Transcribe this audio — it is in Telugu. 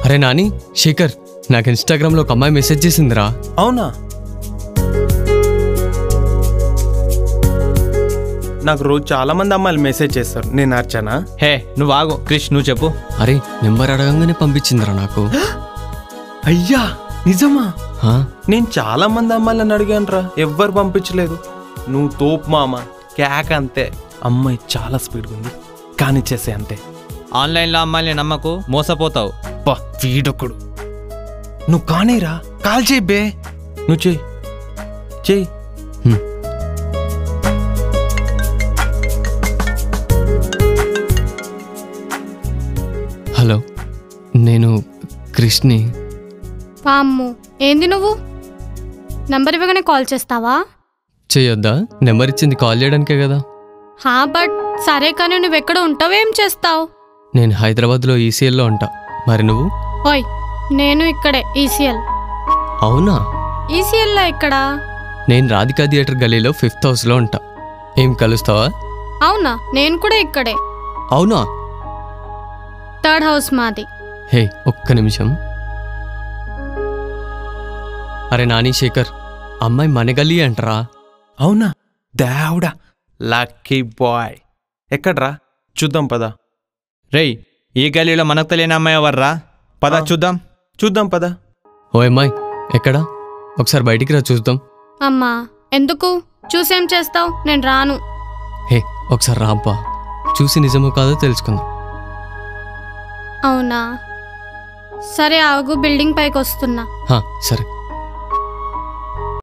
అరే నాని, శేఖర్, నాకు ఇన్స్టాగ్రామ్లో ఒక అమ్మాయి మెసేజ్ చేసిందిరా. అవునా? నాకు రోజు చాలా మంది అమ్మాయిలు మెసేజ్ చేస్తారు. నేను అర్చనా? హే నువ్వు ఆగు క్రిష్, నువ్వు చెప్పు. అరే నెంబర్ అడగంగానే పంపించిందిరా నాకు. అయ్యా నిజమా? హా? నేను చాలా మంది అమ్మాయిలను అడిగాను రా, ఎవ్వరు పంపించలేదు. నువ్వు తోపు మామ, క్యాక్ అంతే. అమ్మాయి చాలా స్పీడ్గా ఉంది, కానిచ్చేసే అంతే. ఆన్లైన్లో అమ్మాయిని నమ్మకు, మోసపోతావు. వీడొక్కడు. నువ్వు కానీరా, కాల్ చేయి బే. నువ్వు చెయ్యి చెయ్యి. హలో, నేను క్రిష్ని. వామ్మో, ఏంది నువ్వు నంబర్ ఇవ్వగానే కాల్ చేస్తావా? చేయొద్దా? నెంబర్ ఇచ్చింది కాల్ చేయడానికే కదా. హా, బట్ సరే, కానీ నువ్వెక్కడ ఉంటావు, ఏం చేస్తావు? నేను హైదరాబాద్లో ఈసీఎల్లో ఉంటా. మరి నువ్వు? ఓయ్, నేను ఇక్కడే ఈసీఎల్. అవునా? ఈసీఎల్లో ఎక్కడా? నేను రాధికా థియేటర్ గలీలో 5th హౌస్లో ఉంటా. ఏం కలుస్తావా? అవునా, నేను కూడా ఇక్కడే. అవునా? 3rd హౌస్ మాది. హే ఒక్క నిమిషం. అరే నాని, శేఖర్, అమ్మాయి మన గల్లీ అంటరా. అవునా? దేవుడా, లక్కీ బాయ్. ఎక్కడ్రా? చూద్దాం పదా. రేయ్, ఈ గలీలో మనకు తెలియని అమ్మాయి ఎవర్రా? పద చూద్దాం. చూద్దాం పదా. ఓ అమ్మాయి ఎక్కడా? ఒకసారి బయటికి రా చూద్దాం. అమ్మా, ఎందుకు? చూసేం చేస్తావు? నేను రాను. హే ఒకసారి రాబ్బా, చూసి నిజమో కాదో తెలుసుకుందాం. అవునా? సరే ఆగు, బిల్డింగ్ పైకి వస్తున్నా. సరే.